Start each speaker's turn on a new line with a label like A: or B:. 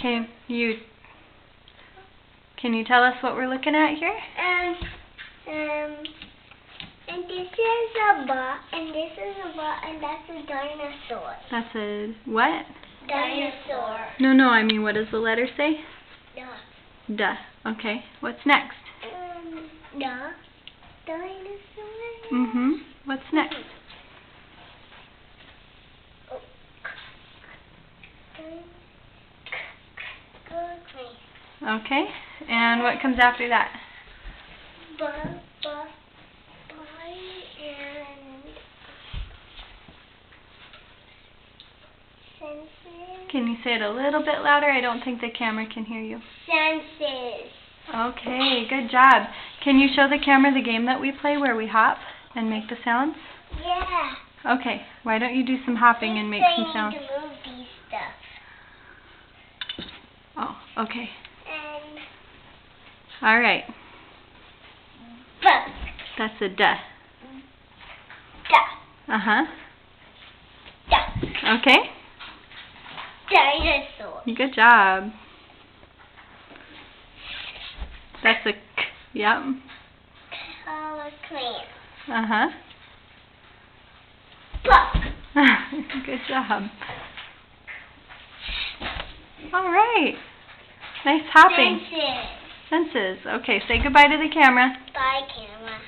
A: Okay, can you tell us what we're looking at here?
B: And this is a ball, and this is a ball, and that's a dinosaur.
A: That's a what?
B: Dinosaur.
A: No, I mean, what does the letter say?
B: Duh.
A: Duh. Okay, what's next?
B: Duh. Dinosaur.
A: Mm-hmm. What's next? Okay, and what comes after that?
B: And senses.
A: Can you say it a little bit louder? I don't think the camera can hear you.
B: Senses.
A: Okay, good job. Can you show the camera the game that we play where we hop and make the sounds?
B: Yeah.
A: Okay, why don't you do some hopping and make some sounds?
B: To move these stuff.
A: Oh, okay.
B: And
A: All right.
B: buck.
A: That's a duh.
B: Duck.
A: Uh-huh.
B: Duck.
A: Okay.
B: Dinosaur.
A: Good job. That's a k. Yep.
B: Clam.
A: Uh-huh.
B: Buck.
A: Good job. All right. Nice hopping.
B: Senses.
A: Senses. Okay, say goodbye to the camera.
B: Bye, camera.